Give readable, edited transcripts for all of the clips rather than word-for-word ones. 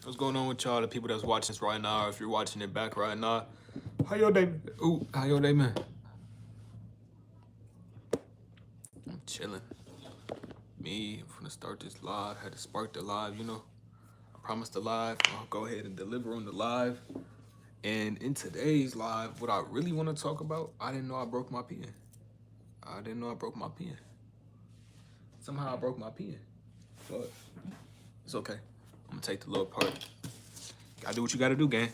What's going on with y'all, the people that's watching this right now, or if you're watching it back right now? How your day? Ooh, how your day, man? I'm chilling. Me, I'm gonna start this live. Had to spark the live, you know. I promised the live. I'll go ahead and deliver on the live. And in today's live, what I really want to talk about, I didn't know I broke my pen. I didn't know I broke my pen. Somehow I broke my pen. But it's okay. I'm gonna take the little part. Gotta do what you gotta do, gang.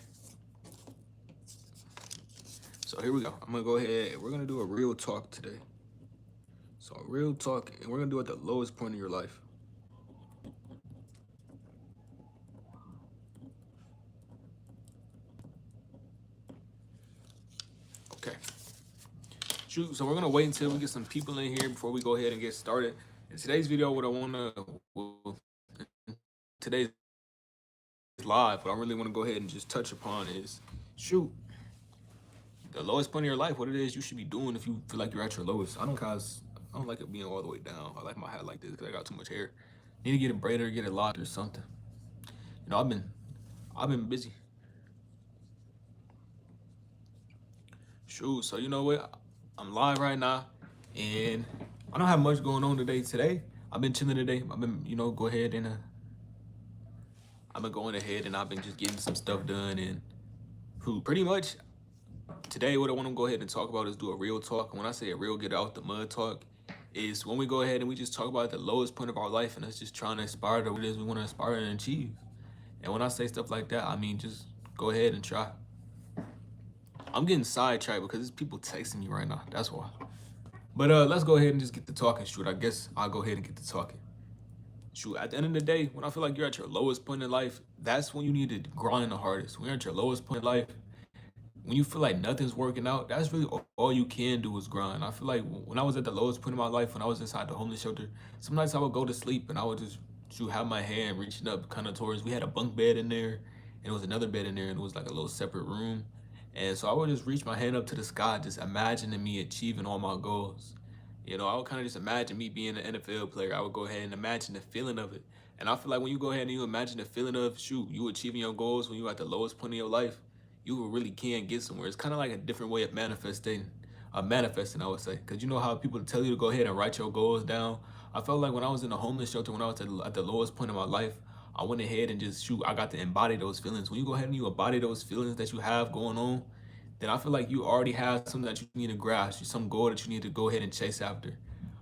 So here we go. I'm gonna go ahead. We're gonna do a real talk today. So real talk, and we're gonna do it at the lowest point of your life. Okay. Shoot. So we're gonna wait until we get some people in here before we go ahead and get started. In today's video, what I wanna, today's live, what I really wanna go ahead and just touch upon is, shoot, the lowest point of your life. What it is you should be doing if you feel like you're at your lowest. I don't like it being all the way down. I like my hat like this because I got too much hair. Need to get it braided or get it locked or something. You know, I've been busy. Shoot, so you know what? I'm live right now, and I don't have much going on today. I've been chilling today. I've been, go ahead and I've been going ahead and I've been just getting some stuff done. And who pretty much today, what I want to go ahead and talk about is do a real talk. And when I say a real get out the mud talk, is when we go ahead and we just talk about the lowest point of our life, and us just trying to aspire to what it is we want to aspire and achieve. And when I say stuff like that, I mean just go ahead and try. I'm getting sidetracked because there's people texting me right now. That's why. But let's go ahead and just get to talking. Shoot, I guess I'll go ahead and get to talking. Shoot, at the end of the day, when I feel like you're at your lowest point in life, that's when you need to grind the hardest. When you're at your lowest point in life, when you feel like nothing's working out, that's really all you can do is grind. I feel like when I was at the lowest point in my life, when I was inside the homeless shelter, some nights I would go to sleep and I would just have my hand reaching up kind of towards, we had a bunk bed in there and there was another bed in there and it was like a little separate room. And so I would just reach my hand up to the sky, just imagining me achieving all my goals. You know, I would kind of just imagine me being an NFL player. I would go ahead and imagine the feeling of it. And I feel like when you go ahead and you imagine the feeling of, shoot, you achieving your goals when you're at the lowest point of your life, you really can get somewhere. It's kind of like a different way of manifesting, I would say. Because you know how people tell you to go ahead and write your goals down. I felt like when I was in a homeless shelter, when I was at the lowest point of my life, I went ahead and just, shoot, I got to embody those feelings. When you go ahead and you embody those feelings that you have going on, then I feel like you already have something that you need to grasp, some goal that you need to go ahead and chase after.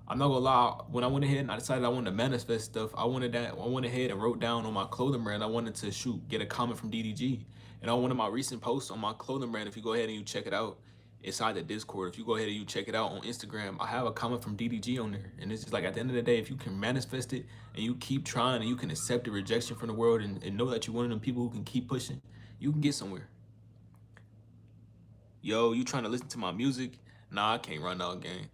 I'm not gonna lie, when I went ahead and I decided I wanted to manifest stuff, I went ahead and wrote down on my clothing brand, I wanted to get a comment from DDG. And on one of my recent posts on my clothing brand, if you go ahead and you check it out inside the Discord, if you go ahead and you check it out on Instagram, I have a comment from DDG on there. And it's just like, at the end of the day, if you can manifest it and you keep trying and you can accept the rejection from the world and know that you're one of them people who can keep pushing, you can get somewhere. Yo, you trying to listen to my music? Nah, I can't run out, gang.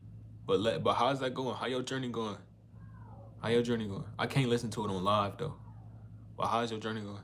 But how's that going? How your journey going? How your journey going? I can't listen to it on live though. But how's your journey going?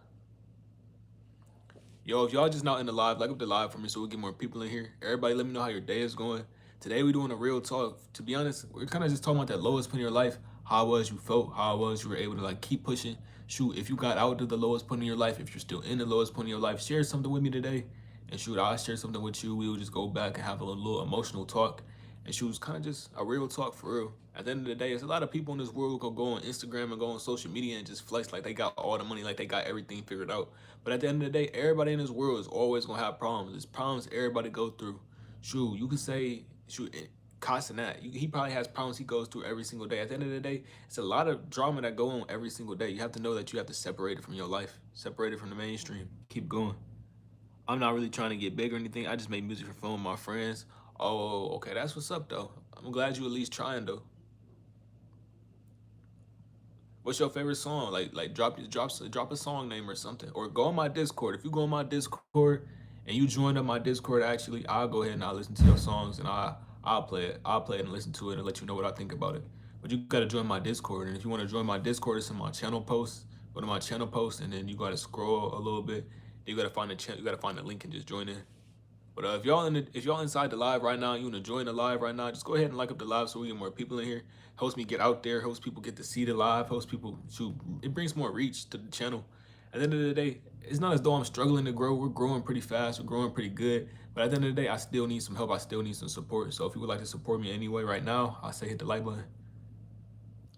Yo, if y'all just not in the live, like up the live for me so we get more people in here. Everybody let me know how your day is going. Today we doing a real talk. To be honest, we're kind of just talking about that lowest point in your life, how it was you felt, how it was you were able to like keep pushing. Shoot, if you got out to the lowest point in your life, if you're still in the lowest point in your life, share something with me today. And shoot, I'll share something with you. We will just go back and have a little emotional talk. And she was kind of just a real talk for real. At the end of the day, there's a lot of people in this world who go on Instagram and go on social media and just flex like they got all the money, like they got everything figured out. But at the end of the day, everybody in this world is always gonna have problems. There's problems everybody go through. Shoot, you could say, shoot, Casanat, he probably has problems he goes through every single day. At the end of the day, it's a lot of drama that go on every single day. You have to know that you have to separate it from your life, separate it from the mainstream. Keep going. I'm not really trying to get big or anything. I just make music for fun with my friends. Oh, okay, that's what's up though. I'm glad you at least trying though. What's your favorite song? Like drop a song name or something. Or go on my Discord. If you go on my Discord and you join up my Discord, actually, I'll go ahead and I'll listen to your songs and I'll play it. I'll play it and listen to it and let you know what I think about it. But you gotta join my Discord. And if you want to join my Discord, it's in my channel post. Go to my channel post and then you gotta scroll a little bit. You gotta find the channel. You gotta find the link and just join in. But if y'all inside the live right now, you wanna join the live right now, just go ahead and like up the live so we get more people in here. Helps me get out there, helps people get to see the live, helps people it brings more reach to the channel. At the end of the day, it's not as though I'm struggling to grow. We're growing pretty fast. We're growing pretty good. But at the end of the day, I still need some help. I still need some support. So if you would like to support me anyway right now, I say hit the like button.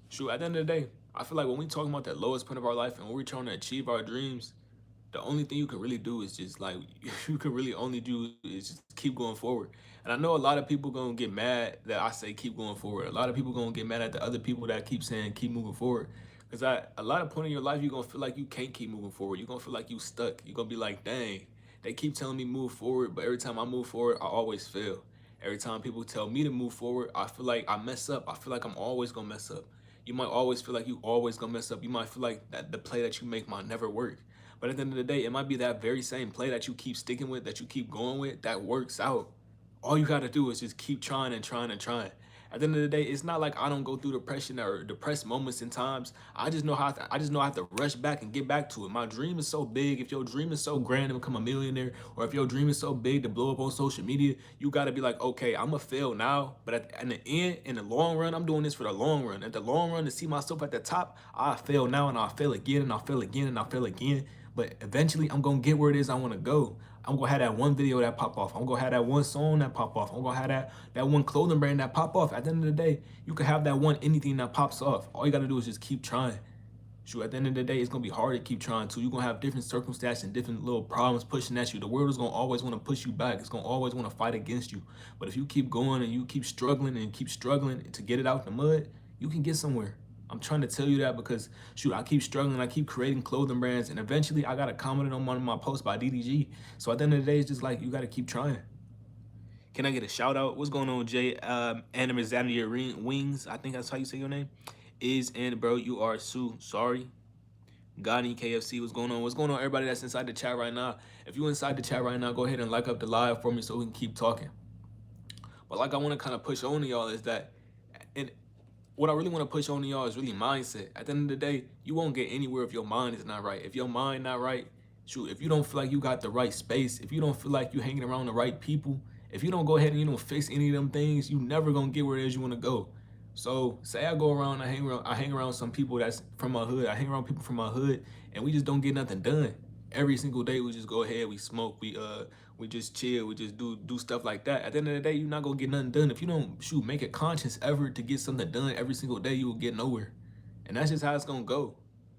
Shoot, at the end of the day, I feel like when we talking about that lowest point of our life and when we're trying to achieve our dreams, the only thing you can really do is just like you can really only do is just keep going forward. And I know a lot of people gonna get mad that I say keep going forward. A lot of people gonna get mad at the other people that keep saying keep moving forward. Cause at a lot of point in your life you're gonna feel like you can't keep moving forward. You're gonna feel like you stuck. You're gonna be like, dang, they keep telling me move forward, but every time I move forward, I always fail. Every time people tell me to move forward, I feel like I mess up. I feel like I'm always gonna mess up. You might always feel like you always gonna mess up. You might feel like that the play that you make might never work. But at the end of the day, it might be that very same play that you keep sticking with, that you keep going with, that works out. All you gotta do is just keep trying and trying and trying. At the end of the day, it's not like I don't go through depression or depressed moments and times. I just know I have to rush back and get back to it. My dream is so big. If your dream is so grand to become a millionaire, or if your dream is so big to blow up on social media, you gotta be like, okay, I'm gonna fail now, but in the end, in the long run, I'm doing this for the long run. At the long run, to see myself at the top, I fail now and I'll fail again and I'll fail again and I'll fail again. But eventually, I'm gonna get where it is I want to go. I'm gonna have that one video that pop off. I'm gonna have that one song that pop off. I'm gonna have that one clothing brand that pop off. At the end of the day, you can have that one anything that pops off. All you gotta do is just keep trying. Shoot, at the end of the day, it's gonna be hard to keep trying too. You're gonna have different circumstances and different little problems pushing at you. The world is gonna always want to push you back. It's gonna always want to fight against you. But if you keep going and you keep struggling to get it out the mud, you can get somewhere. I'm trying to tell you that because shoot, I keep struggling, I keep creating clothing brands, and eventually I got a comment on one of my posts by DDG. So at the end of the day, it's just like you gotta keep trying. Can I get a shout out? What's going on, Jay? Animizania Wings, I think that's how you say your name. Is and bro, you are Sue. Sorry. Gotti KFC, what's going on? What's going on, everybody that's inside the chat right now? If you inside the chat right now, go ahead and like up the live for me so we can keep talking. But like I want to kind of push on to y'all is that, and what I really want to push on to y'all is really mindset. At the end of the day, you won't get anywhere if your mind is not right. If your mind not right, shoot, if you don't feel like you got the right space, if you don't feel like you hanging around the right people, if you don't go ahead and you don't fix any of them things, you never gonna get where it is you want to go. So say I go around, I hang around some people that's from my hood. I hang around people from my hood, and we just don't get nothing done. Every single day we just go ahead, we smoke, we just chill, we just do stuff like that. At the end of the day, you're not gonna get nothing done. If you don't shoot, make a conscious effort to get something done every single day, you will get nowhere. And that's just how it's gonna go.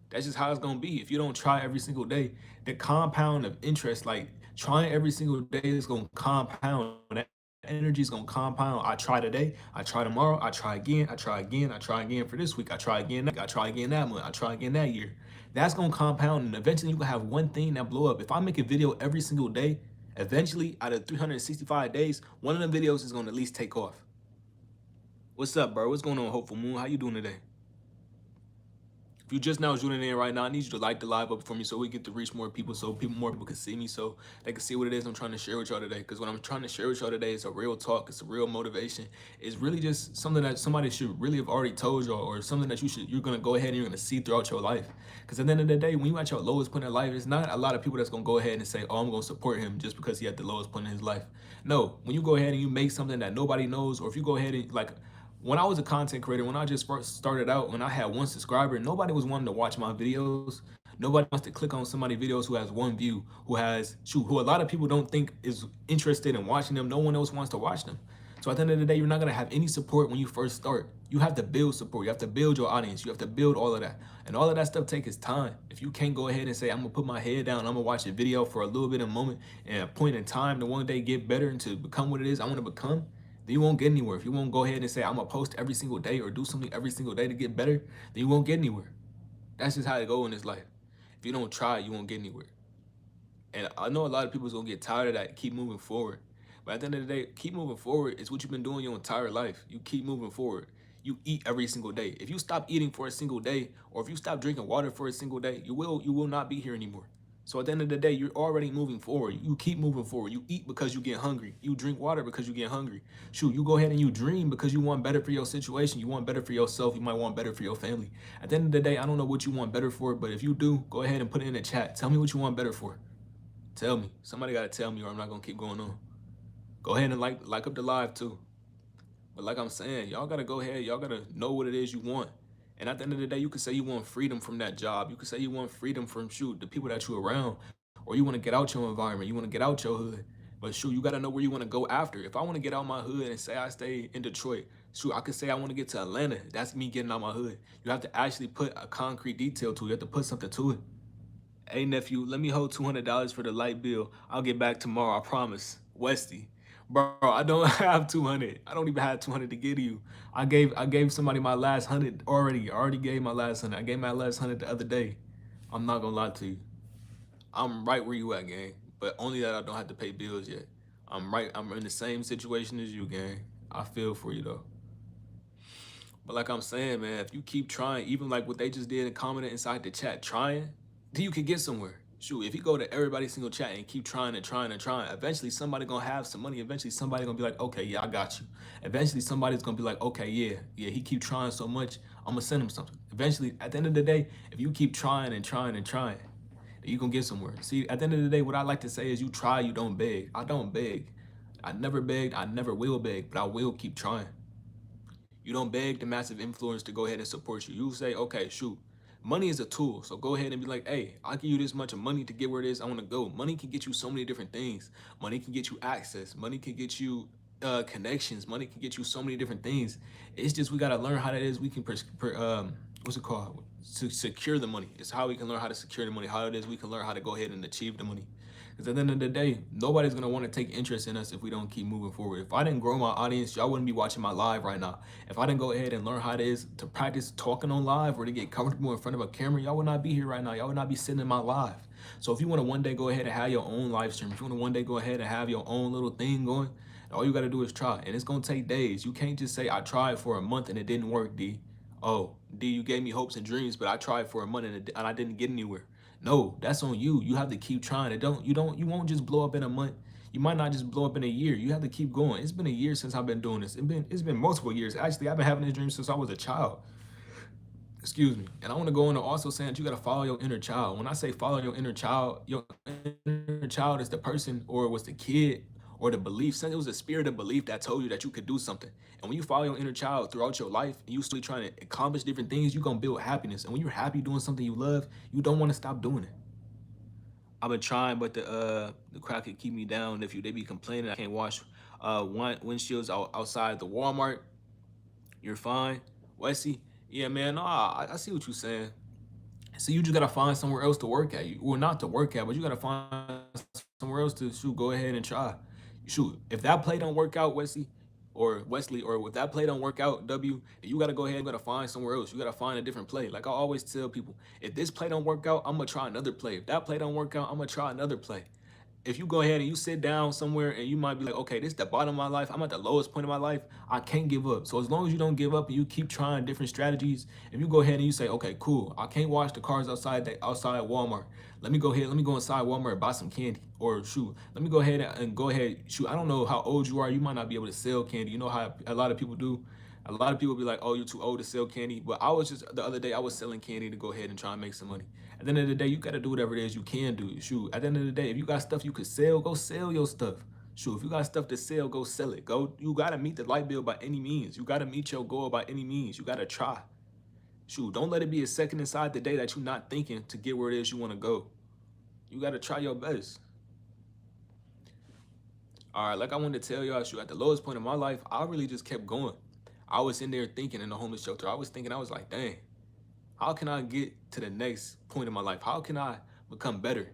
That's just how it's gonna be. If you don't try every single day, the compound of interest, like trying every single day is gonna compound. That energy is gonna compound. I try today, I try tomorrow, I try again, I try again, I try again for this week, I try again, I try again that month, I try again that year. That's gonna compound, and eventually you can have one thing that blow up. If I make a video every single day, eventually out of 365 days, one of the videos is gonna at least take off. What's up, bro? What's going on, Hopeful Moon? How you doing today? If you just now tuning in right now, I need you to like the live up for me so we get to reach more people, so more people can see me, so they can see what it is I'm trying to share with y'all today. Because what I'm trying to share with y'all today is a real talk, it's a real motivation. It's really just something that somebody should really have already told y'all, or something that you're gonna go ahead and you're gonna see throughout your life. Because at the end of the day, when you at your lowest point in life, it's not a lot of people that's gonna go ahead and say, oh, I'm gonna support him just because he at the lowest point in his life. No, when you go ahead and you make something that nobody knows, or if you go ahead and like, when I was a content creator, when I just first started out, when I had one subscriber, nobody was wanting to watch my videos. Nobody wants to click on somebody's videos who has one view, who a lot of people don't think is interested in watching them. No one else wants to watch them. So at the end of the day, you're not gonna have any support when you first start. You have to build support. You have to build your audience. You have to build all of that. And all of that stuff takes time. If you can't go ahead and say, I'm gonna put my head down, I'm gonna watch a video for a little bit of a moment and a point in time to one day get better and to become what it is I wanna become, then you won't get anywhere. If you won't go ahead and say, I'm gonna post every single day or do something every single day to get better, then you won't get anywhere. That's just how it goes in this life. If you don't try, you won't get anywhere. And I know a lot of people's gonna get tired of that, keep moving forward. But at the end of the day, keep moving forward is what you've been doing your entire life. You keep moving forward. You eat every single day. If you stop eating for a single day, or if you stop drinking water for a single day, you will not be here anymore. So at the end of the day, you're already moving forward. You keep moving forward. You eat because you get hungry. You drink water because you get hungry. Shoot, you go ahead and you dream because you want better for your situation. You want better for yourself. You might want better for your family. At the end of the day, I don't know what you want better for, but if you do, go ahead and put it in the chat. Tell me what you want better for. Tell me. Somebody got to tell me or I'm not going to keep going on. Go ahead and like up the live too. But like I'm saying, y'all got to go ahead. Y'all got to know what it is you want. And at the end of the day, you could say you want freedom from that job. You could say you want freedom from the people that you're around, or you want to get out your environment. You want to get out your hood. But you got to know where you want to go after. If I want to get out my hood and say I stay in Detroit, I could say I want to get to Atlanta. That's me getting out my hood. You have to actually put a concrete detail to it. You have to put something to it. Hey nephew, let me hold $200 for the light bill. I'll get back tomorrow. I promise. Westy, bro, I don't have 200. I don't even have 200 to give to you. I gave somebody my last 100 already. I already gave my last 100. I gave my last 100 the other day. I'm not gonna lie to you. I'm right where you at, gang. But only that I don't have to pay bills yet. I'm right. I'm in the same situation as you, gang. I feel for you though. But like I'm saying, man, if you keep trying, even like what they just did and commented inside the chat, trying, then you can get somewhere. Shoot, if you go to everybody's single chat and keep trying and trying and trying, eventually somebody gonna have some money. Eventually somebody gonna be like, okay, yeah, I got you. Eventually somebody's gonna be like, okay, yeah, he keep trying so much, I'm gonna send him something. Eventually, at the end of the day, if you keep trying and trying and trying, then you gonna get somewhere. See, at the end of the day, what I like to say is you try, you don't beg. I don't beg. I never begged, I never will beg, but I will keep trying. You don't beg the massive influence to go ahead and support you. You say, okay, shoot, money is a tool. So go ahead and be like, hey, I'll give you this much of money to get where it is I want to go. Money can get you so many different things. Money can get you access. Money can get you connections. Money can get you so many different things. It's just we got to learn how that is. We can, what's it called? To secure the money. It's how we can learn how to secure the money. How it is we can learn how to go ahead and achieve the money. Because at the end of the day, nobody's going to want to take interest in us if we don't keep moving forward. If I didn't grow my audience, y'all wouldn't be watching my live right now. If I didn't go ahead and learn how it is to practice talking on live or to get comfortable in front of a camera, y'all would not be here right now. Y'all would not be sitting in my live. So if you want to one day go ahead and have your own live stream, if you want to one day go ahead and have your own little thing going, all you got to do is try. And it's going to take days. You can't just say, I tried for a month and it didn't work, D. Oh, D, you gave me hopes and dreams, but I tried for a month and I didn't get anywhere. No, that's on you. You have to keep trying. You won't just blow up in a month. You might not just blow up in a year. You have to keep going. It's been a year since I've been doing this. It's been multiple years. Actually, I've been having this dream since I was a child. Excuse me. And I want to go into also saying that you got to follow your inner child. When I say follow your inner child is the person or it was the kid or the belief. Since it was a spirit of belief that told you that you could do something. And when you follow your inner child throughout your life and you still trying to accomplish different things, you're going to build happiness. And when you're happy doing something you love, you don't want to stop doing it. I've been trying, but the crowd can keep me down. If they be complaining, I can't wash windshields outside the Walmart. You're fine, Wesley. Yeah, man. No, I see what you're saying. So you just gotta find somewhere else to work at. Well, not to work at, but you gotta find somewhere else to shoot. Go ahead and try. Shoot, if that play don't work out, Wesley, or if that play don't work out, W, you gotta go ahead and gotta find somewhere else. You gotta find a different play. Like I always tell people, if this play don't work out, I'm gonna try another play. If that play don't work out, I'm gonna try another play. If you go ahead and you sit down somewhere and you might be like, okay, this is the bottom of my life. I'm at the lowest point of my life. I can't give up. So as long as you don't give up and you keep trying different strategies, if you go ahead and you say, okay, cool, I can't wash the cars outside Walmart. Let me go inside Walmart and buy some candy. Or shoot, let me go ahead and shoot. I don't know how old you are. You might not be able to sell candy. You know how a lot of people do. A lot of people be like, oh, you're too old to sell candy. But I was just, the other day, I was selling candy to go ahead and try and make some money. At the end of the day, you got to do whatever it is you can do. Shoot, at the end of the day, if you got stuff you could sell, go sell your stuff. Shoot, if you got stuff to sell, go sell it. You got to meet the light bill by any means. You got to meet your goal by any means. You got to try. Shoot, don't let it be a second inside the day that you're not thinking to get where it is you want to go. You got to try your best. All right, like I wanted to tell y'all, shoot, at the lowest point of my life, I really just kept going. I was in there thinking in the homeless shelter. I was like, dang, how can I get to the next point in my life? How can I become better?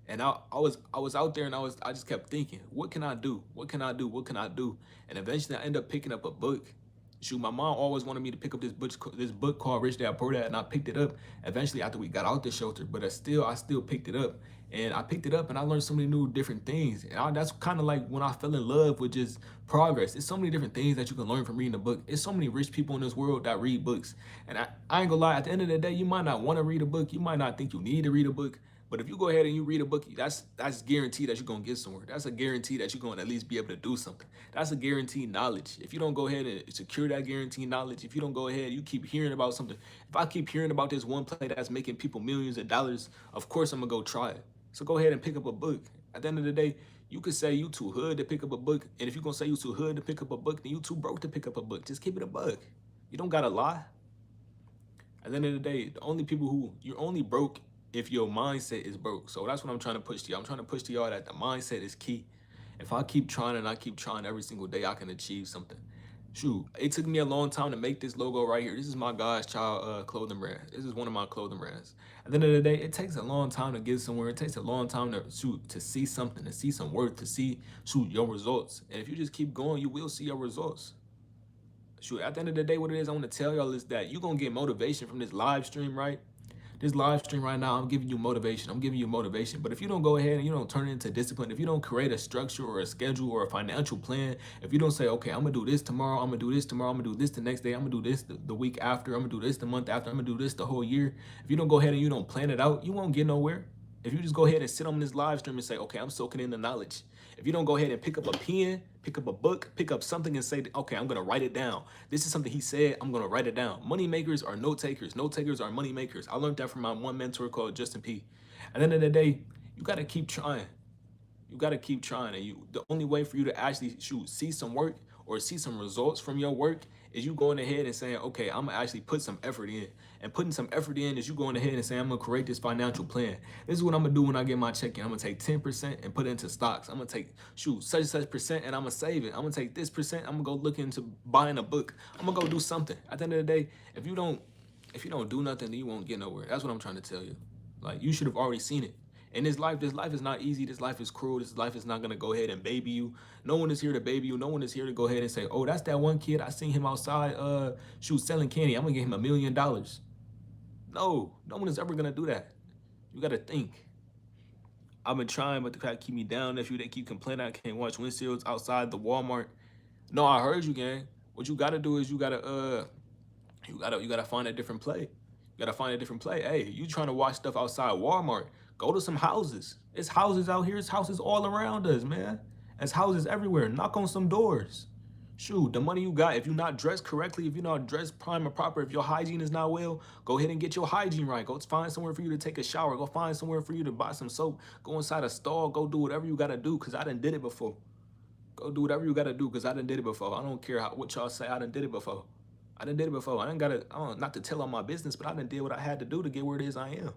And I was out there and I just kept thinking, what can I do? What can I do? What can I do? And eventually I ended up picking up a book. Shoot, my mom always wanted me to pick up this book called Rich Dad Poor Dad, and I picked it up eventually after we got out the shelter. But I still picked it up. And I picked it up and I learned so many new different things. And that's kind of like when I fell in love with just progress. It's so many different things that you can learn from reading a book. It's so many rich people in this world that read books. And I ain't gonna lie, at the end of the day, you might not want to read a book. You might not think you need to read a book. But if you go ahead and you read a book, that's guaranteed that you're gonna get somewhere. That's a guarantee that you're gonna at least be able to do something. That's a guaranteed knowledge. If you don't go ahead and secure that guaranteed knowledge, if you don't go ahead, you keep hearing about something. If I keep hearing about this one play that's making people millions of dollars, of course I'm gonna go try it. So go ahead and pick up a book. At the end of the day, you could say you too hood to pick up a book. And if you're gonna say you too hood to pick up a book, then you too broke to pick up a book. Just keep it a buck. You don't gotta lie. At the end of the day, the only people who you're only broke if your mindset is broke. So that's what I'm trying to push to y'all. I'm trying to push to y'all that the mindset is key. If I keep trying and I keep trying every single day, I can achieve something. Shoot, it took me a long time to make this logo right here. This is my God's Child clothing brand. This is one of my clothing brands. At the end of the day, it takes a long time to get somewhere. It takes a long time to see something, to see some worth, to see your results. And if you just keep going, you will see your results. Shoot, at the end of the day, what it is I want to tell y'all is that you're gonna get motivation from this live stream, right? This live stream right now, I'm giving you motivation. I'm giving you motivation. But if you don't go ahead and you don't turn it into discipline, if you don't create a structure or a schedule or a financial plan, if you don't say, okay, I'm gonna do this tomorrow, I'm gonna do this tomorrow, I'm gonna do this the next day, I'm gonna do this the week after, I'm gonna do this the month after, I'm gonna do this the whole year. If you don't go ahead and you don't plan it out, you won't get nowhere. If you just go ahead and sit on this live stream and say, okay, I'm soaking in the knowledge. If you don't go ahead and pick up a pen, pick up a book, pick up something and say, okay, I'm gonna write it down. This is something he said, I'm gonna write it down. Money makers are note takers. Note takers are money makers. I learned that from my one mentor called Justin P. At the end of the day, you gotta keep trying. You gotta keep trying. And the only way for you to actually see some work or see some results from your work is you going ahead and saying, okay, I'm gonna actually put some effort in. And putting some effort in is you going ahead and saying, I'm gonna create this financial plan. This is what I'm gonna do when I get my check in. I'm gonna take 10% and put it into stocks. I'm gonna take such and such percent and I'm gonna save it. I'm gonna take this percent, I'm gonna go look into buying a book. I'm gonna go do something. At the end of the day, if you don't do nothing, then you won't get nowhere. That's what I'm trying to tell you. Like, you should have already seen it. And this life is not easy. This life is cruel. This life is not gonna go ahead and baby you. No one is here to baby you. No one is here to go ahead and say, oh, that's that one kid. I seen him outside, selling candy. I'm gonna give him $1 million. No one is ever gonna do that. You gotta think. I've been trying, but they keep me down. If they keep complaining, I can't watch windshields outside the Walmart. No, I heard you, gang. What you gotta do is you gotta find a different play. You gotta find a different play. Hey, you trying to watch stuff outside Walmart? Go to some houses. It's houses out here. It's houses all around us, man. It's houses everywhere. Knock on some doors. Shoot, the money you got, if you're not dressed correctly, if you're not dressed prime and proper, if your hygiene is not well, go ahead and get your hygiene right. Go find somewhere for you to take a shower. Go find somewhere for you to buy some soap. Go inside a stall. Go do whatever you gotta do, because I done did it before. Go do whatever you gotta do, because I done did it before. I don't care what y'all say. I done did it before. I done did it before. I don't not to tell on my business, but I done did what I had to do to get where it is I am.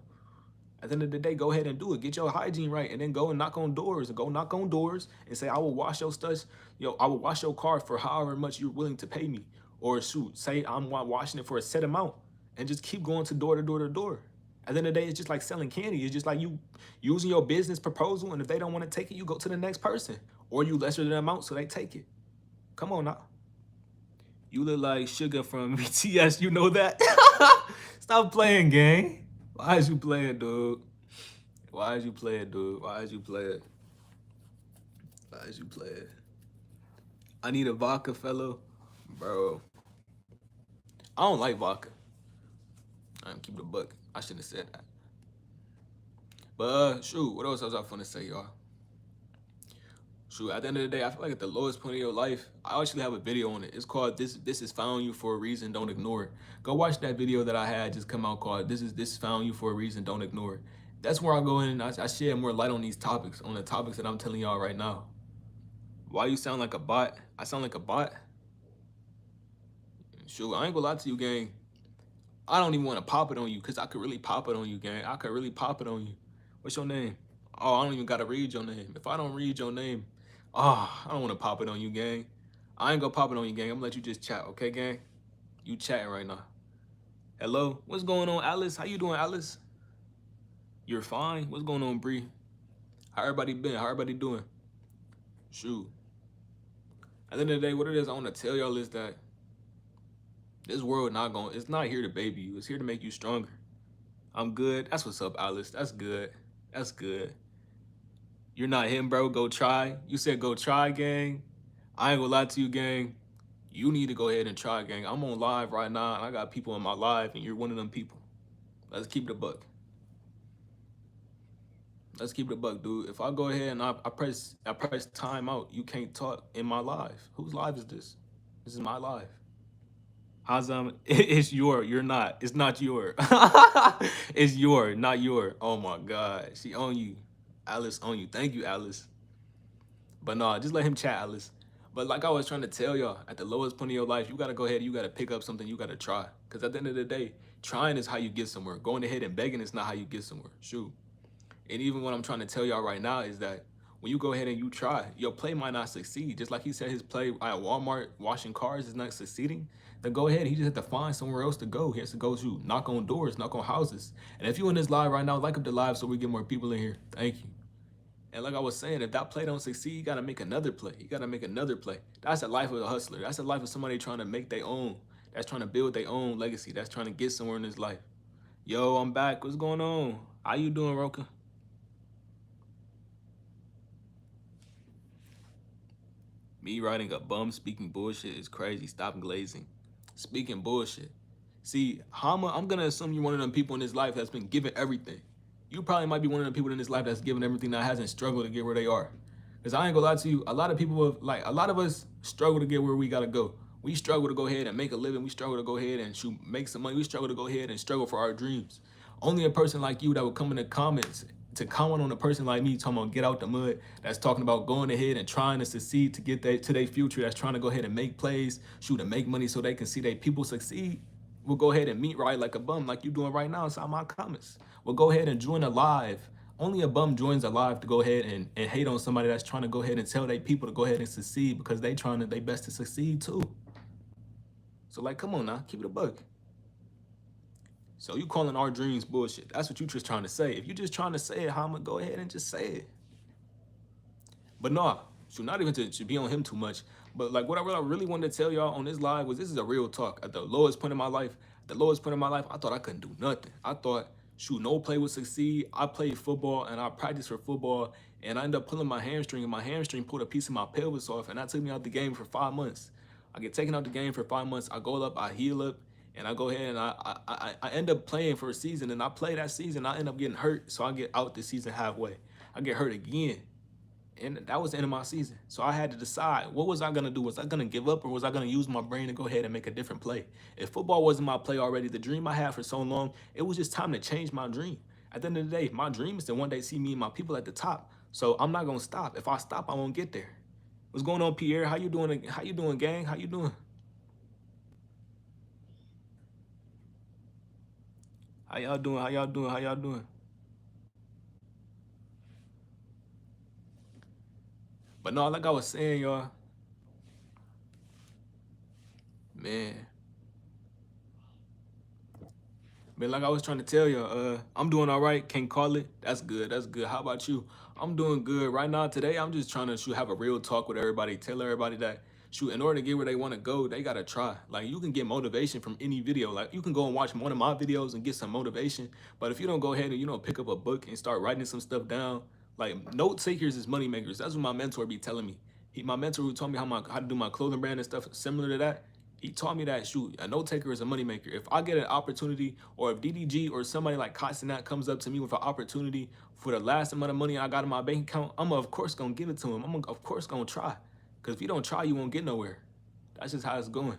At the end of the day, go ahead and do it. Get your hygiene right, and then go and knock on doors. And go knock on doors and say, I will wash your stuff. I will wash your car for however much you're willing to pay me. Or shoot, say I'm washing it for a set amount. And just keep going to door to door to door. At the end of the day, it's just like selling candy. It's just like you using your business proposal, and if they don't want to take it, you go to the next person. Or you lesser the amount so they take it. Come on now. You look like Sugar from BTS, you know that? Stop playing, gang. Why is you playing, dude? Why is you playing, dude? Why is you playing? Why is you playing? I need a vodka, fellow. Bro. I don't like vodka. I'm keep it a buck. I shouldn't have said that. But shoot, what else was I gonna say, y'all? Shoot, at the end of the day, I feel like at the lowest point of your life, I actually have a video on it. It's called This is Found You for a Reason, Don't Ignore It. Go watch that video that I had just come out called This is Found You for a Reason, Don't Ignore It. That's where I go in and I shed more light on these topics, on the topics that I'm telling y'all right now. Why you sound like a bot? I sound like a bot? Shoot, I ain't gonna lie to you, gang. I don't even want to pop it on you, because I could really pop it on you, gang. I could really pop it on you. What's your name? Oh, I don't even gotta read your name. If I don't read your name, I don't want to pop it on you, gang. I ain't gonna pop it on you, gang. I'm gonna let you just chat, okay, gang? You chatting right now. Hello? What's going on, Alice? How you doing, Alice? You're fine? What's going on, Bree? How everybody been? How everybody doing? Shoot. At the end of the day, what it is I want to tell y'all is that this world it's not here to baby you. It's here to make you stronger. I'm good. That's what's up, Alice. That's good. That's good. You're not him, bro. Go try. You said go try, gang. I ain't gonna lie to you, gang. You need to go ahead and try, gang. I'm on live right now, and I got people in my live, and you're one of them people. Let's keep it a buck. Let's keep it a buck, dude. If I go ahead and I press time out, you can't talk in my live. Whose live is this? This is my live. Hazam, it's you're not. It's not your. It's your, not your. Oh my God. She on you. Alice on you. Thank you, Alice. But no, just let him chat, Alice. But like I was trying to tell y'all, at the lowest point of your life, you gotta go ahead, you gotta pick up something, you gotta try. Because at the end of the day, Trying is how you get somewhere. Going ahead and begging is not how you get somewhere. Shoot. And even what I'm trying to tell y'all right now is that when you go ahead and you try, your play might not succeed. Just like he said his play at Walmart washing cars is not succeeding, then go ahead. He just has to find somewhere else to go. He has to go to knock on doors, knock on houses. And if you're in this live right now, like up the live so we get more people in here. Thank you. And like I was saying, if that play don't succeed, you gotta make another play. You gotta make another play. That's the life of a hustler. That's the life of somebody trying to make their own. That's trying to build their own legacy. That's trying to get somewhere in this life. Yo, I'm back. What's going on? How you doing, Roka? Me writing a bum speaking bullshit is crazy. Stop glazing. Speaking bullshit. See, I'm gonna assume you're one of them people in this life that's been given everything. You probably might be one of the people in this life that's given everything that hasn't struggled to get where they are. Cause I ain't gonna lie to you, a lot of people have, like a lot of us struggle to get where we gotta go. We struggle to go ahead and make a living. We struggle to go ahead and shoot, make some money. We struggle to go ahead and struggle for our dreams. Only a person like you that would come in the comments to comment on a person like me talking about get out the mud, that's talking about going ahead and trying to succeed to get to their future, that's trying to go ahead and make plays, shoot and make money so they can see their people succeed, will go ahead and meet right like a bum like you doing right now inside my comments. We'll go ahead and join a live. Only a bum joins a live to go ahead and hate on somebody that's trying to go ahead and tell their people to go ahead and succeed because they trying their best to succeed too. So like, come on now, keep it a buck. So you calling our dreams bullshit. That's what you just trying to say. If you just trying to say it, how I'm gonna go ahead and just say it. But no, should not even to be on him too much. But like what I really wanted to tell y'all on this live was this is a real talk. At the lowest point in my life, I thought I couldn't do nothing. I thought, shoot, no play would succeed. I played football and I practiced for football and I ended up pulling my hamstring and my hamstring pulled a piece of my pelvis off and that took me out the game for 5 months. I get taken out the game for 5 months. I go up, I heal up, and I go ahead and I end up playing for a season and I play that season. I end up getting hurt, so I get out the season halfway. I get hurt again. And that was the end of my season. So I had to decide, what was I gonna do? Was I gonna give up or was I gonna use my brain to go ahead and make a different play? If football wasn't my play already, the dream I had for so long, it was just time to change my dream. At the end of the day, my dream is to one day see me and my people at the top. So I'm not gonna stop. If I stop, I won't get there. What's going on, Pierre? How you doing? How you doing, gang? How you doing? How y'all doing? How y'all doing? How y'all doing? But no, like I was saying, y'all, man, like I was trying to tell you, I'm doing all right. Can't call it. That's good. That's good. How about you? I'm doing good right now. Today, I'm just trying to shoot, have a real talk with everybody. Tell everybody that shoot, in order to get where they want to go, they gotta try. Like you can get motivation from any video. Like you can go and watch one of my videos and get some motivation. But if you don't go ahead and pick up a book and start writing some stuff down, like note takers is money makers. That's what my mentor be telling me. My mentor who taught me how to do my clothing brand and stuff similar to that. He taught me that shoot, a note taker is a moneymaker. If I get an opportunity, or if DDG or somebody like Kotsinat comes up to me with an opportunity for the last amount of money I got in my bank account, I'm of course gonna give it to him. Of course gonna try. Because if you don't try, you won't get nowhere. That's just how it's going.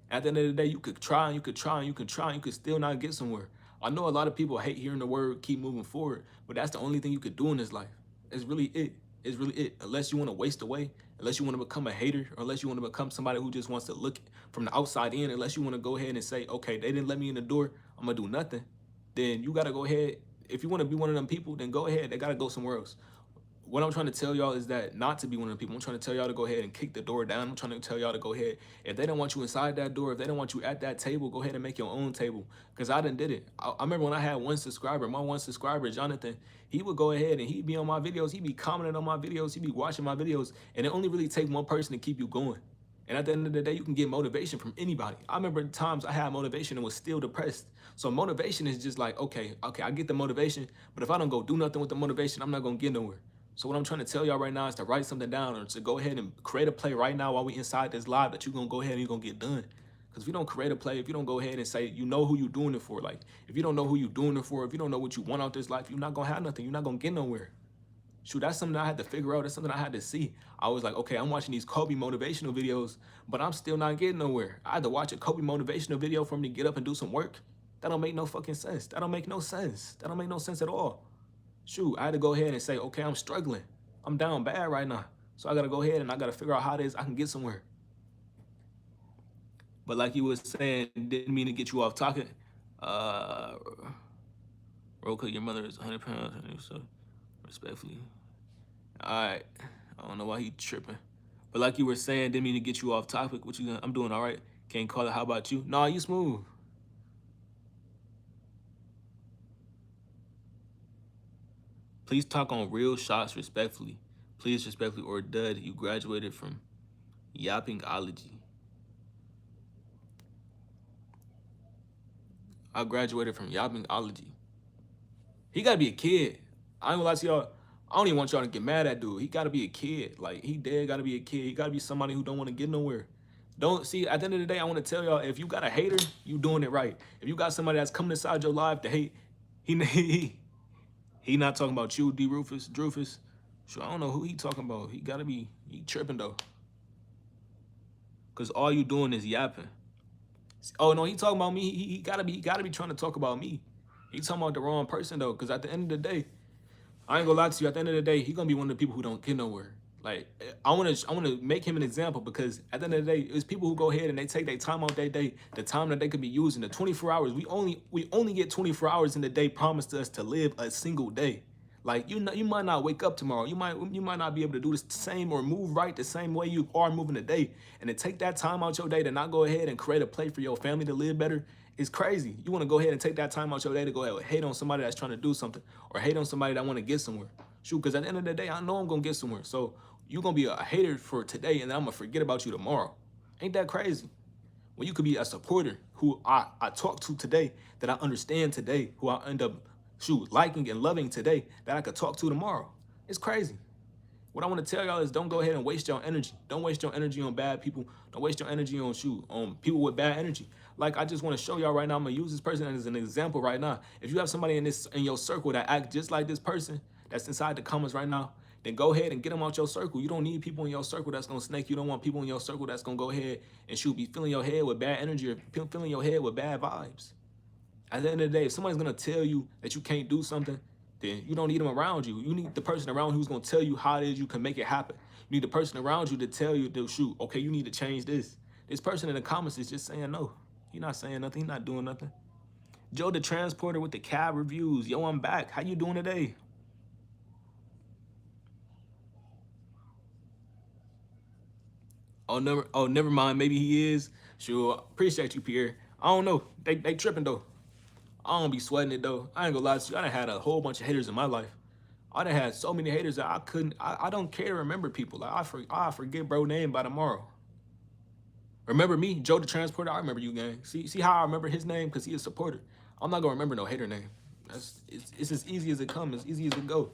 At the end of the day, you could try and you could try and you could try and you could still not get somewhere. I know a lot of people hate hearing the word keep moving forward, but that's the only thing you could do in this life. It's really it. It's really it. Unless you want to waste away, unless you want to become a hater, or unless you want to become somebody who just wants to look from the outside in, unless you want to go ahead and say, okay, they didn't let me in the door, I'm going to do nothing, then you got to go ahead. If you want to be one of them people, then go ahead. They got to go somewhere else. What I'm trying to tell y'all is that not to be one of the people. I'm trying to tell y'all to go ahead and kick the door down. I'm trying to tell y'all to go ahead. If they don't want you inside that door, if they don't want you at that table, go ahead and make your own table. Because I done did it. I remember when I had one subscriber, my one subscriber, Jonathan, he would go ahead and he'd be on my videos. He'd be commenting on my videos. He'd be watching my videos. And it only really takes one person to keep you going. And at the end of the day, you can get motivation from anybody. I remember times I had motivation and was still depressed. So motivation is just like, okay, I get the motivation, but if I don't go do nothing with the motivation, I'm not going to get nowhere. So what I'm trying to tell y'all right now is to write something down or to go ahead and create a play right now while we inside this live that you're going to go ahead and you're going to get done. Because if you don't create a play, if you don't go ahead and say, you know who you're doing it for, like if you don't know who you're doing it for, if you don't know what you want out this life, you're not going to have nothing. You're not going to get nowhere. Shoot, that's something I had to figure out. That's something I had to see. I was like, okay, I'm watching these Kobe motivational videos, but I'm still not getting nowhere. I had to watch a Kobe motivational video for me to get up and do some work. That don't make no fucking sense. That don't make no sense. That don't make no sense at all. Shoot, I had to go ahead and say, okay, I'm struggling. I'm down bad right now. So I got to go ahead and I got to figure out how it is I can get somewhere. But like you was saying, didn't mean to get you off talking. Uh, Roka, your mother is 100 pounds. So respectfully. All right. I don't know why he tripping. But like you were saying, didn't mean to get you off topic. What you gonna, I'm doing all right. Can't call it. How about you? Nah, you smooth. Please talk on real shots respectfully. Please respectfully or dud. You graduated from yappingology. I graduated from yappingology. He gotta be a kid. I ain't gonna lie to y'all. I don't even want y'all to get mad at dude. He gotta be a kid. Like he dead gotta be a kid. He gotta be somebody who don't want to get nowhere. Don't see at the end of the day, I want to tell y'all, if you got a hater, you doing it right. If you got somebody that's coming inside your life to hate, he he not talking about you, D Rufus, Drufus. Sure, I don't know who he talking about. He gotta be he tripping though. Cause all you doing is yapping. Oh no, he talking about me. He gotta be trying to talk about me. He talking about the wrong person though. Cause at the end of the day, I ain't gonna lie to you. At the end of the day, he gonna be one of the people who don't get nowhere. Like I wanna make him an example because at the end of the day, it's people who go ahead and they take their time out their day, the time that they could be using, the 24 hours. We only get 24 hours in the day promised to us to live a single day. Like you might not wake up tomorrow. You might not be able to do the same or move right the same way you are moving today. And to take that time out your day to not go ahead and create a place for your family to live better is crazy. You want to go ahead and take that time out your day to go ahead and hate on somebody that's trying to do something or hate on somebody that want to get somewhere. Shoot, because at the end of the day, I know I'm gonna get somewhere. So you're gonna be a hater for today, and then I'm gonna forget about you tomorrow. Ain't that crazy? When you could be a supporter who I talk to today, that I understand today, who I end up liking and loving today, that I could talk to tomorrow. It's crazy. What I want to tell y'all is don't go ahead and waste your energy. Don't waste your energy on bad people. Don't waste your energy on people with bad energy. Like I just want to show y'all right now. I'm gonna use this person as an example right now. If you have somebody in your circle that act just like this person that's inside the comments right now, then go ahead and get them out your circle. You don't need people in your circle that's gonna snake. You don't want people in your circle that's gonna go ahead and be filling your head with bad energy or filling your head with bad vibes. At the end of the day, if somebody's gonna tell you that you can't do something, then you don't need them around you. You need the person around who's gonna tell you how it is you can make it happen. You need the person around you to tell you to okay, you need to change this. This person in the comments is just saying no. He's not saying nothing, he's not doing nothing. Joe the Transporter with the cab reviews. Yo, I'm back. How you doing today? Never mind. Maybe he is. Sure. Appreciate you, Pierre. I don't know. They tripping though. I don't be sweating it though. I ain't gonna lie to you. I done had a whole bunch of haters in my life. I done had so many haters that I don't care to remember people. Like I forget bro name by tomorrow. Remember me, Joe the Transporter? I remember you, gang. See how I remember his name? Because he a supporter. I'm not gonna remember no hater name. It's as easy as it comes, as easy as it go.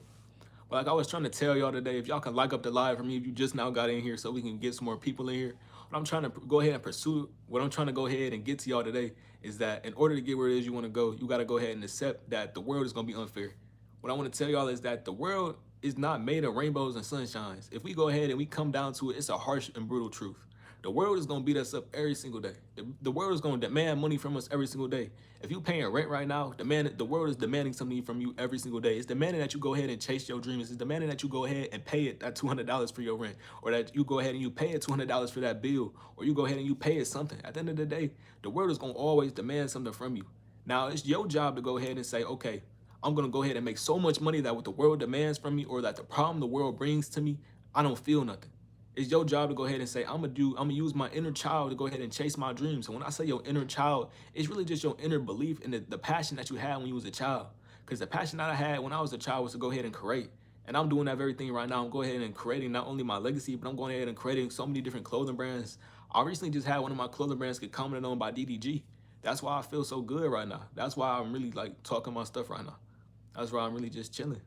But like I was trying to tell y'all today, if y'all can like up the live for me, if you just now got in here so we can get some more people in here. What I'm trying to go ahead and pursue, what I'm trying to go ahead and get to y'all today is that in order to get where it is you want to go, you got to go ahead and accept that the world is going to be unfair. What I want to tell y'all is that the world is not made of rainbows and sunshines. If we go ahead and we come down to it, it's a harsh and brutal truth. The world is gonna beat us up every single day. The world is gonna demand money from us every single day. If you paying rent right now, the world is demanding something from you every single day. It's demanding that you go ahead and chase your dreams. It's demanding that you go ahead and pay it that $200 for your rent, or that you go ahead and you pay it $200 for that bill, or you go ahead and you pay it something. At the end of the day, the world is gonna always demand something from you. Now it's your job to go ahead and say, okay, I'm gonna go ahead and make so much money that what the world demands from me, or that the problem the world brings to me, I don't feel nothing. It's your job to go ahead and say, I'm gonna use my inner child to go ahead and chase my dreams. So when I say your inner child, it's really just your inner belief and the passion that you had when you was a child. Because the passion that I had when I was a child was to go ahead and create. And I'm doing that very thing right now. I'm going ahead and creating not only my legacy, but I'm going ahead and creating so many different clothing brands. I recently just had one of my clothing brands get commented on by DDG. That's why I feel so good right now. That's why I'm really like talking my stuff right now. That's why I'm really just chilling.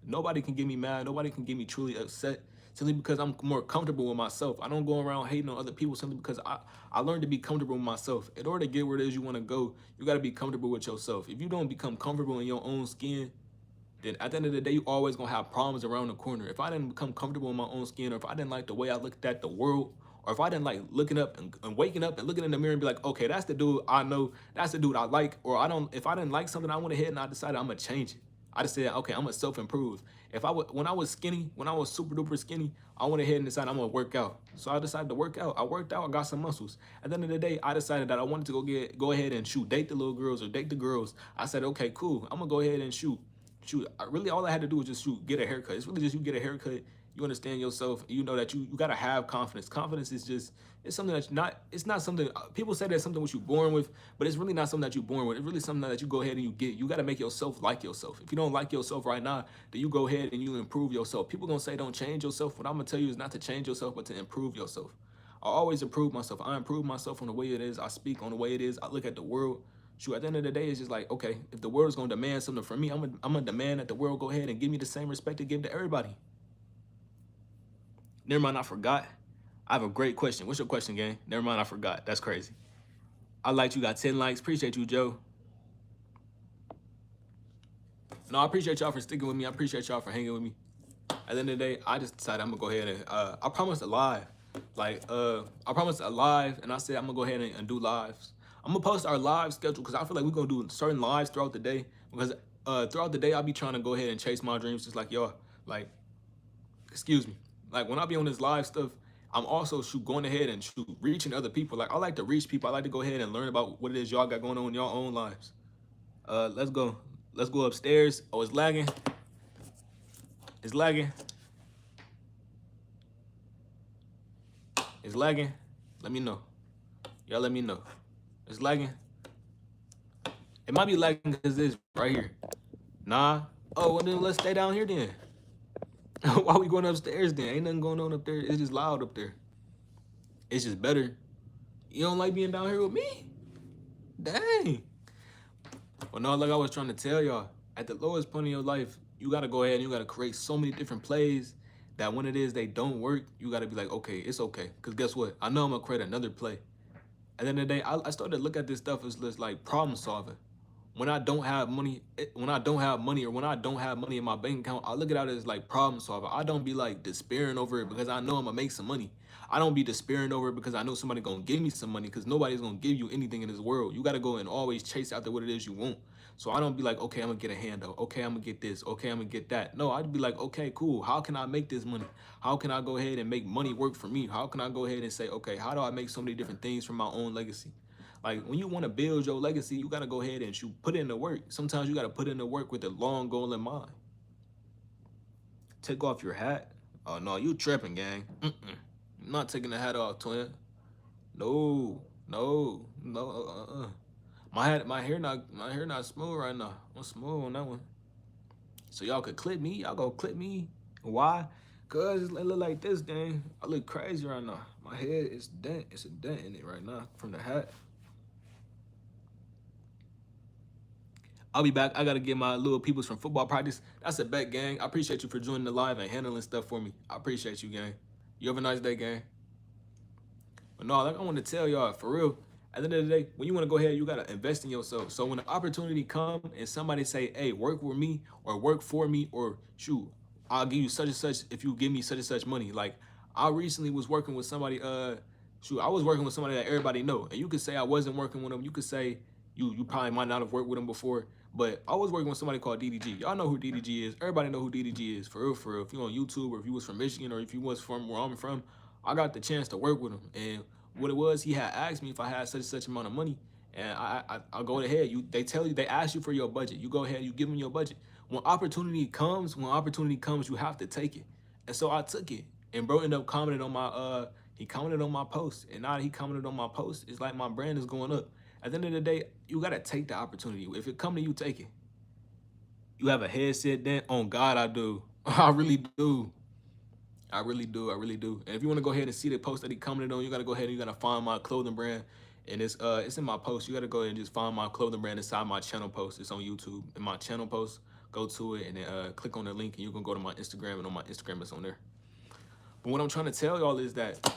Nobody can get me mad. Nobody can get me truly upset simply because I'm more comfortable with myself. I don't go around hating on other people simply because I learned to be comfortable with myself. In order to get where it is you want to go, you got to be comfortable with yourself. If you don't become comfortable in your own skin, then at the end of the day, you always going to have problems around the corner. If I didn't become comfortable in my own skin, or if I didn't like the way I looked at the world, or if I didn't like looking up and waking up and looking in the mirror and be like, okay, that's the dude I know, that's the dude I like, or if I didn't like something, I went ahead and I decided I'm going to change it. I just said, okay, I'm gonna self-improve. If I would, when I was skinny, when I was super duper skinny, I went ahead and decided I'm gonna work out. So I decided to work out. I worked out. I got some muscles. At the end of the day, I decided that I wanted to go ahead and shoot, date the little girls or date the girls. I said, okay, cool. I'm gonna go ahead and shoot. Really, all I had to do was just shoot, get a haircut. It's really just you get a haircut. You understand yourself. You know that you gotta have confidence. Confidence is just it's something that's not. It's not something people say that's something what you're born with, but it's really not something that you're born with. It's really something that you go ahead and you get. You gotta make yourself like yourself. If you don't like yourself right now, then you go ahead and you improve yourself. People gonna say don't change yourself. What I'm gonna tell you is not to change yourself, but to improve yourself. I always improve myself. I improve myself on the way it is. I speak on the way it is. I look at the world. Shoot, at the end of the day, it's just like, okay, if the world's gonna demand something from me, I'm gonna demand that the world go ahead and give me the same respect it give to everybody. Never mind, I forgot. I have a great question. What's your question, gang? Never mind, I forgot. That's crazy. I liked you, got 10 likes. Appreciate you, Joe. No, I appreciate y'all for sticking with me. I appreciate y'all for hanging with me. At the end of the day, I just decided I'm gonna go ahead and I promised a live. I promised a live and I said I'm gonna go ahead and do lives. I'm gonna post our live schedule because I feel like we're gonna do certain lives throughout the day because throughout the day I'll be trying to go ahead and chase my dreams just like y'all. Like, excuse me. Like when I be on this live stuff, I'm also going ahead and reaching other people. Like I like to reach people. I like to go ahead and learn about what it is y'all got going on in your own lives. Let's go. Let's go upstairs. Oh, it's lagging. It's lagging. It's lagging. Let me know. Y'all let me know. It's lagging. It might be lagging because this right here. Nah. Oh, well then let's stay down here then. Why we going upstairs then? Ain't nothing going on up there. It's just loud up there. It's just better. You don't like being down here with me? Dang. Well, no, like I was trying to tell y'all, at the lowest point in your life, you gotta go ahead and you gotta create so many different plays that when it is they don't work, you gotta be like, okay, it's okay. Cause guess what? I know I'm gonna create another play. At the end of the day, I started to look at this stuff as just like problem solving. When I don't have money, when I don't have money or when I don't have money in my bank account, I look at it as like problem solving. I don't be like despairing over it because I know I'm gonna make some money. I don't be despairing over it because I know somebody gonna give me some money because nobody's gonna give you anything in this world. You gotta go and always chase after what it is you want. So I don't be like, okay, I'm gonna get a handout. Okay, I'm gonna get this. Okay, I'm gonna get that. No, I'd be like, okay, cool. How can I make this money? How can I go ahead and make money work for me? How can I go ahead and say, okay, how do I make so many different things from my own legacy? Like when you want to build your legacy, you gotta go ahead and put in the work. Sometimes you gotta put in the work with a long goal in mind. Take off your hat. Oh no, you tripping, gang. I'm not taking the hat off, twin. No, no, no. My hair not smooth right now. I'm smooth on that one. So y'all could clip me. Y'all go clip me. Why? Cause it look like this, gang. I look crazy right now. My head is dent. It's a dent in it right now from the hat. I'll be back. I gotta get my little peoples from football practice. That's a bet, gang. I appreciate you for joining the live and handling stuff for me. I appreciate you, gang. You have a nice day, gang. But no, like I want to tell y'all, for real, at the end of the day, when you want to go ahead, you gotta invest in yourself. So when the opportunity come and somebody say, hey, work with me or work for me or shoot, I'll give you such and such if you give me such and such money. Like I recently was working with somebody, I was working with somebody that everybody know. And you could say I wasn't working with them. You could say you probably might not have worked with them before. But I was working with somebody called DDG. Y'all know who DDG is. Everybody know who DDG is. For real, for real. If you're on YouTube or if you was from Michigan or if you was from where I'm from, I got the chance to work with him. And what it was, he had asked me if I had such and such amount of money. And I go ahead. They ask you for your budget. You go ahead, you give them your budget. When opportunity comes, you have to take it. And so I took it. And bro ended up commenting on my he commented on my post. And now that he commented on my post, it's like my brand is going up. At the end of the day, you gotta take the opportunity. If it come to you, take it. You have a headset then? On God, I do. I really do. I really do. I really do. And if you want to go ahead and see the post that he commented on, you gotta go ahead and you gotta find my clothing brand. And it's in my post. You gotta go ahead and just find my clothing brand inside my channel post. It's on YouTube. In my channel post, go to it and then click on the link and you can go to my Instagram and on my Instagram it's on there. But what I'm trying to tell y'all is that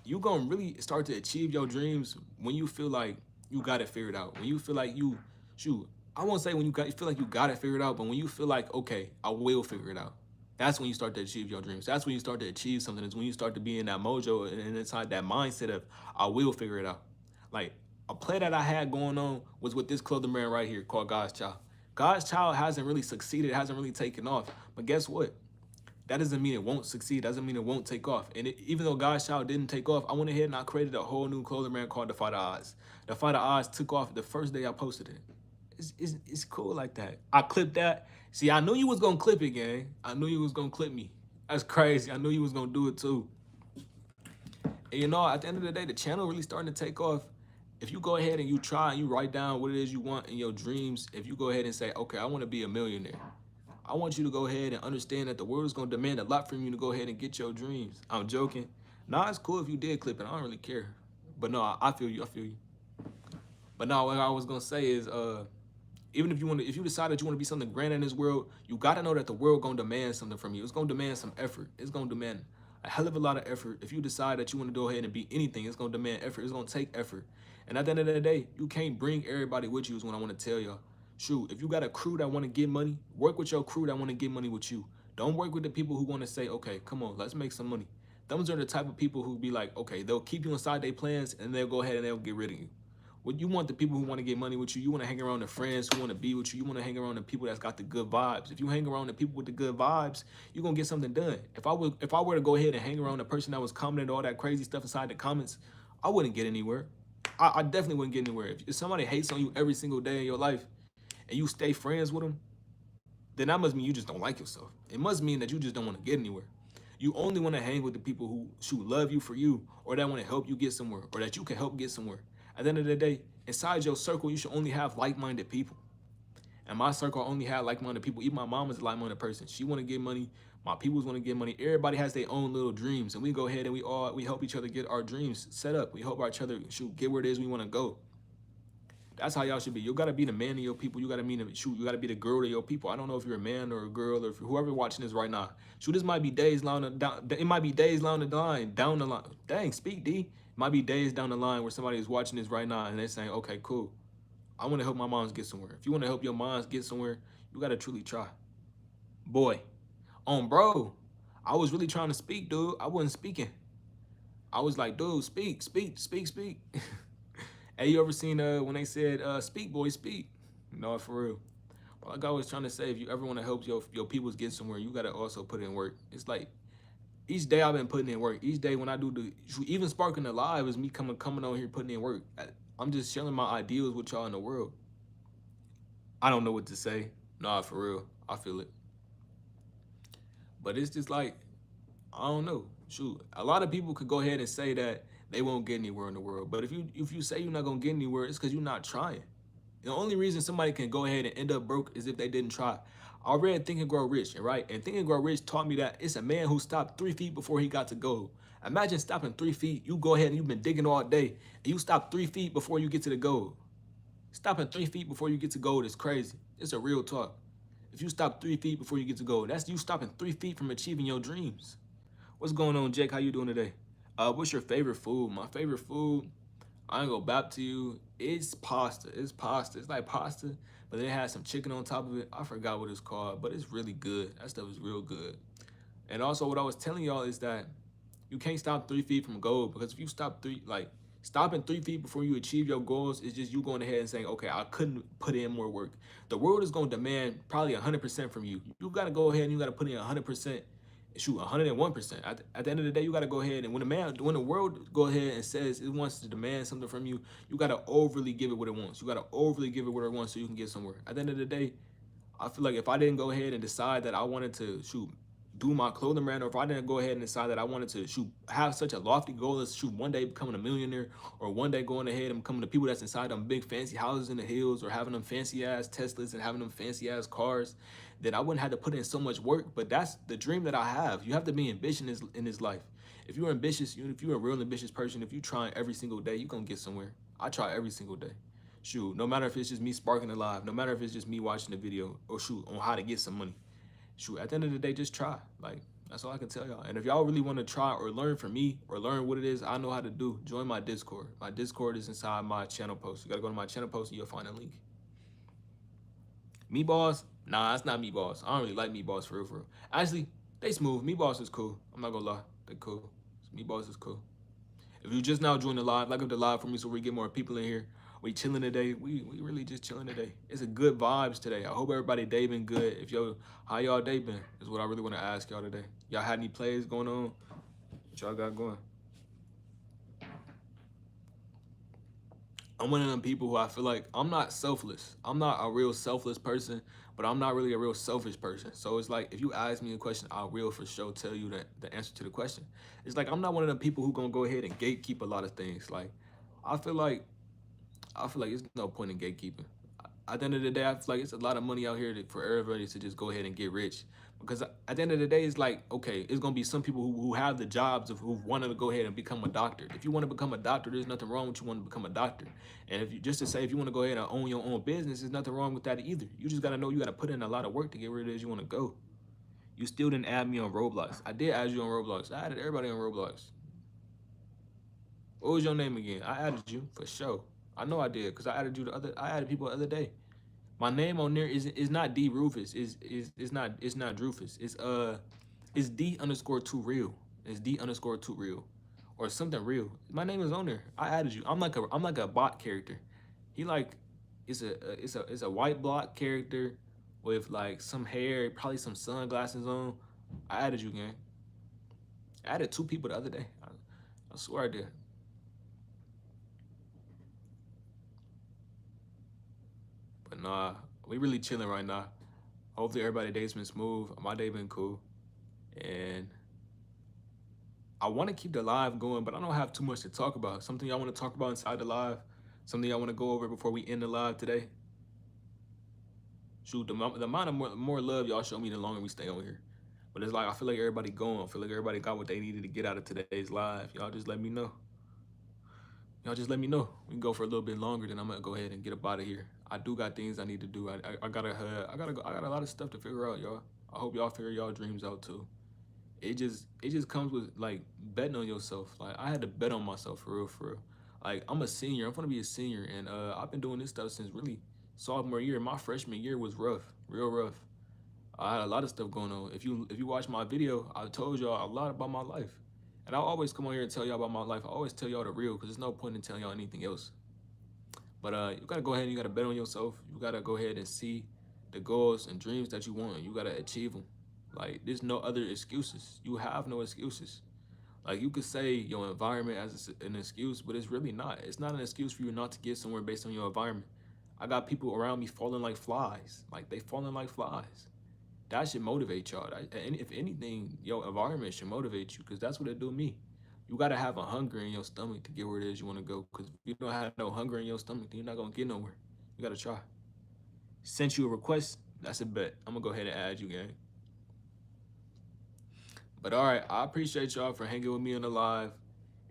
you gonna really start to achieve your dreams when you feel like you got it figured out. When you feel like I won't say when you feel like you got it figured out, but when you feel like, okay, I will figure it out. That's when you start to achieve your dreams. That's when you start to achieve something. It's when you start to be in that mojo and inside that mindset of, I will figure it out. Like, a play that I had going on was with this clothing brand right here called God's Child. God's child hasn't really succeeded, hasn't really taken off. But guess what? That doesn't mean it won't succeed. Doesn't mean it won't take off. And even though God's child didn't take off, I went ahead and I created a whole new clothing brand called Defy the Odds. Defy the Odds took off the first day I posted it. It's cool like that. I clipped that. See, I knew you was gonna clip it, gang. I knew you was gonna clip me. That's crazy. I knew you was gonna do it too. And you know, at the end of the day, the channel really starting to take off. If you go ahead and you try and you write down what it is you want in your dreams, if you go ahead and say, okay, I want to be a millionaire, I want you to go ahead and understand that the world is going to demand a lot from you to go ahead and get your dreams. I'm joking. Nah, it's cool if you did clip it. I don't really care. But no, I feel you. I feel you. But no, what I was going to say is, even if you decide that you want to be something grand in this world, you got to know that the world going to demand something from you. It's going to demand some effort. It's going to demand a hell of a lot of effort. If you decide that you want to go ahead and be anything, it's going to demand effort. It's going to take effort. And at the end of the day, you can't bring everybody with you is what I want to tell y'all. Shoot, if you got a crew that want to get money, work with your crew that want to get money with you. Don't work with the people who want to say, okay, come on, let's make some money. Those are the type of people who be like, okay, they'll keep you inside their plans and they'll go ahead and they'll get rid of you. What you want the people who want to get money with you. You want to hang around the friends who want to be with you. You want to hang around the people that's got the good vibes. If you hang around the people with the good vibes, you're gonna get something done. If I were to go ahead and hang around the person that was commenting all that crazy stuff inside the comments, I wouldn't get anywhere. I definitely wouldn't get anywhere. If somebody hates on you every single day in your life and you stay friends with them, then that must mean you just don't like yourself. It must mean that you just don't want to get anywhere. You only want to hang with the people who should love you for you, or that want to help you get somewhere, or that you can help get somewhere. At the end of the day, inside your circle, you should only have like-minded people. And my circle only had like-minded people. Even my mom is a like-minded person. She want to get money. My peoples want to get money. Everybody has their own little dreams, and we go ahead and we help each other get our dreams set up. We help each other get where it is we want to go. That's how y'all should be. You gotta be the man of your people. You gotta be you gotta be the girl of your people. I don't know if you're a man or a girl or if whoever watching this right now. This might be days it might be days down the line. Dang, speak D. It might be days down the line where somebody is watching this right now and they're saying, okay, cool. I want to help my moms get somewhere. If you want to help your moms get somewhere, you gotta truly try. Boy, bro, I was really trying to speak, dude. I wasn't speaking. I was like, dude, speak. Hey, you ever seen when they said, speak, boy, speak? No, for real. But like I was trying to say, if you ever want to help your peoples get somewhere, you got to also put in work. It's like, each day I've been putting in work. Each day when I do even sparking the live is me coming on here putting in work. I'm just sharing my ideals with y'all in the world. I don't know what to say. Nah, for real. I feel it. But it's just like, I don't know. Shoot, a lot of people could go ahead and say that they won't get anywhere in the world. But if you say you're not gonna get anywhere, it's because you're not trying. The only reason somebody can go ahead and end up broke is if they didn't try. I read Think and Grow Rich, right? And Think and Grow Rich taught me that it's a man who stopped 3 feet before he got to goal. Imagine stopping 3 feet. You go ahead and you've been digging all day, and you stop 3 feet before you get to the goal. Stopping 3 feet before you get to goal is crazy. It's a real talk. If you stop 3 feet before you get to goal, that's you stopping 3 feet from achieving your dreams. What's going on, Jake? How you doing today? What's your favorite food? My favorite food, I ain't gonna bap to you. It's pasta. It's pasta. It's like pasta, but then it has some chicken on top of it. I forgot what it's called, but it's really good. That stuff is real good. And also, what I was telling y'all is that you can't stop 3 feet from goal, because if you stopping 3 feet before you achieve your goals is just you going ahead and saying, okay, I couldn't put in more work. The world is gonna demand probably 100% from you. You gotta go ahead and you gotta put in 100%. Shoot, 101%. At the end of the day, you got to go ahead and when the world go ahead and says it wants to demand something from you, you got to overly give it what it wants. You got to overly give it what it wants so you can get somewhere. At the end of the day, I feel like if I didn't go ahead and decide that I wanted to do my clothing brand, or if I didn't go ahead and decide that I wanted to have such a lofty goal as one day becoming a millionaire, or one day going ahead and becoming the people that's inside them big fancy houses in the hills, or having them fancy ass Teslas and having them fancy ass cars, then I wouldn't have to put in so much work. But that's the dream that I have. You have to be ambitious in this life. If you're ambitious, if you're a real ambitious person, if you try every single day, you're gonna get somewhere. I try every single day. Shoot, no matter if it's just me sparking a live, no matter if it's just me watching the video, or shoot, on how to get some money. Shoot, at the end of the day, just try. Like, that's all I can tell y'all. And if y'all really want to try or learn from me, or learn what it is I know how to do, join my Discord. My Discord is inside my channel post. You gotta go to my channel post and you'll find a link. Meatballs? Nah, that's not meatballs. I don't really like meatballs for real. Actually, they smooth. Meatballs is cool. I'm not gonna lie. They cool. Meatballs is cool. If you just now joined the live, like up the live for me so we get more people in here. We chilling today. We really just chilling today. It's a good vibes today. I hope everybody day been good. If yo, how y'all day been? Is what I really want to ask y'all today. Y'all had any plays going on? What y'all got going? I'm one of them people who I feel like I'm not selfless. I'm not a real selfless person, but I'm not really a real selfish person. So it's like if you ask me a question, I'll real for sure tell you the answer to the question. It's like I'm not one of them people who gonna go ahead and gatekeep a lot of things. Like I feel like I feel like there's no point in gatekeeping. At the end of the day, I feel like it's a lot of money out here for everybody to just go ahead and get rich. Because at the end of the day, it's like, okay, it's gonna be some people who have the jobs of who want to go ahead and become a doctor. If you want to become a doctor, there's nothing wrong with you want to become a doctor. And if you just to say if you want to go ahead and own your own business, there's nothing wrong with that either. You just gotta know you gotta put in a lot of work to get where it is you want to go. You still didn't add me on Roblox. I did add you on Roblox. I added everybody on Roblox. What was your name again? I added you for sure. I know I did because I added you the other. I added people the other day. My name on there is not D Rufus. It's not Drufus. It's D underscore two real. It's D underscore two real, or something real. My name is on there. I added you. I'm like a bot character. He like it's a white block character with like some hair, probably some sunglasses on. I added you, gang. I added two people the other day. I swear I did. But nah, we really chilling right now. Hopefully everybody's day's been smooth. My day been cool. And I want to keep the live going, but I don't have too much to talk about. Something y'all want to talk about inside the live? Something y'all want to go over before we end the live today? Shoot, the amount of more love y'all show me, the longer we stay on here. But it's like I feel like everybody going. I feel like everybody got what they needed to get out of today's live. Y'all just let me know. Y'all just let me know. We can go for a little bit longer, then I'm gonna go ahead and get up out of here. I do got things I need to do. I gotta go. I got a lot of stuff to figure out, y'all. I hope y'all figure y'all dreams out too. It just comes with like betting on yourself. Like I had to bet on myself for real, for real. Like I'm a senior. I'm gonna be a senior, and I've been doing this stuff since really sophomore year. My freshman year was rough, real rough. I had a lot of stuff going on. If you watch my video, I told y'all a lot about my life, and I always come on here and tell y'all about my life. I always tell y'all the real, because there's no point in telling y'all anything else. But you gotta go ahead and you gotta bet on yourself. You gotta go ahead and see the goals and dreams that you want. You gotta achieve them. Like there's no other excuses. You have no excuses. Like you could say your environment as an excuse, but it's really not. It's not an excuse for you not to get somewhere based on your environment. I got people around me falling like flies. Like they falling like flies. That should motivate y'all. And if anything, your environment should motivate you because that's what it do me. You gotta have a hunger in your stomach to get where it is you want to go. Because if you don't have no hunger in your stomach, then you're not gonna get nowhere. You gotta try. Sent you a request. That's a bet. I'm gonna go ahead and add you, gang. But all right, I appreciate y'all for hanging with me on the live.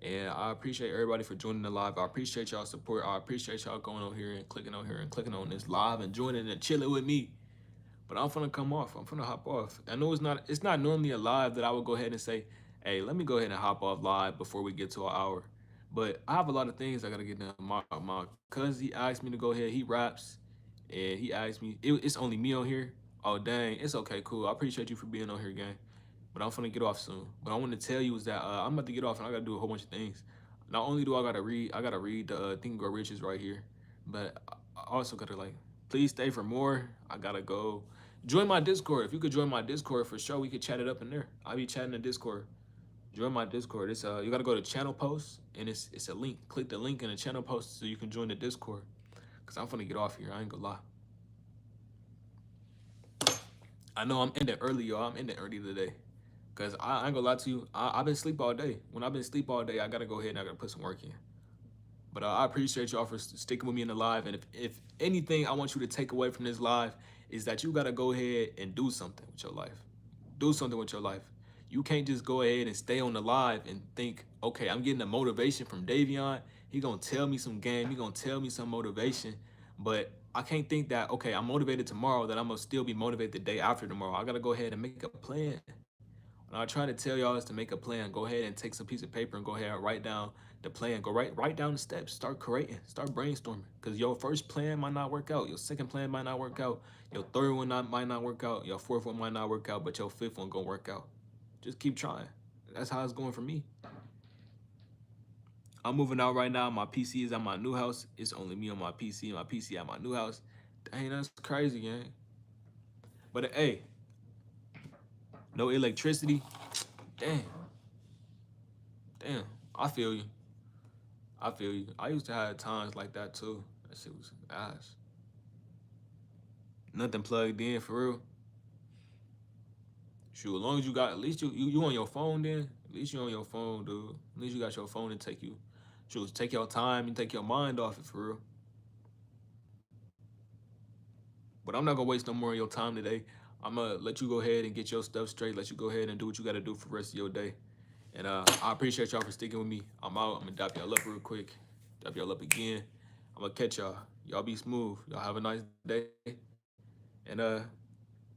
And I appreciate everybody for joining the live. I appreciate y'all support. I appreciate y'all going on here and clicking on here and clicking on this live and joining and chilling with me. But I'm finna come off. I'm finna hop off. I know it's not normally a live that I would go ahead and say, hey, let me go ahead and hop off live before we get to an hour. But I have a lot of things I gotta get done. My cousin he asked me to go ahead. He raps, and he asked me. It's only me on here. Oh dang, it's okay, cool. I appreciate you for being on here, gang. But I'm finna get off soon. But I want to tell you is that I'm about to get off and I gotta do a whole bunch of things. Not only do I gotta read the Think and Grow Riches right here, but I also gotta like, please stay for more. I gotta go. Join my Discord. If you could join my Discord for sure, we could chat it up in there. I'll be chatting in Discord. Join my Discord. It's you gotta go to channel post and it's a link. Click the link in the channel post so you can join the Discord. Cause I'm finna get off here. I ain't gonna lie. I know I'm ending early, y'all. I'm ending early today. Cause I ain't gonna lie to you. I've been asleep all day. When I've been asleep all day, I gotta go ahead and I gotta put some work in. But I appreciate y'all for sticking with me in the live. And if anything I want you to take away from this live is that you gotta go ahead and do something with your life. Do something with your life. You can't just go ahead and stay on the live and think, okay, I'm getting the motivation from Davion. He gonna tell me some game. He gonna tell me some motivation. But I can't think that, okay, I'm motivated tomorrow, that I'm gonna still be motivated the day after tomorrow. I gotta go ahead and make a plan. What I try to tell y'all is to make a plan. Go ahead and take some piece of paper and go ahead and write down the plan. Go write down the steps. Start creating. Start brainstorming. Because your first plan might not work out. Your second plan might not work out. Your third one might not work out. Your fourth one might not work out. But your fifth one gonna work out. Just keep trying. That's how it's going for me. I'm moving out right now. My PC is at my new house. It's only me on my PC. My PC at my new house. Dang, that's crazy, gang. But hey, no electricity. Damn, damn. I feel you. I feel you. I used to have times like that too. That shit was ass. Nothing plugged in for real. Shoot, as long as you got, at least you on your phone then. At least you on your phone, dude. At least you got your phone and take you. Shoot, take your time and take your mind off it for real. But I'm not gonna waste no more of your time today. I'm gonna let you go ahead and get your stuff straight. Let you go ahead and do what you gotta do for the rest of your day. And I appreciate y'all for sticking with me. I'm out. I'm gonna dap y'all up real quick. Dap y'all up again. I'm gonna catch y'all. Y'all be smooth. Y'all have a nice day. And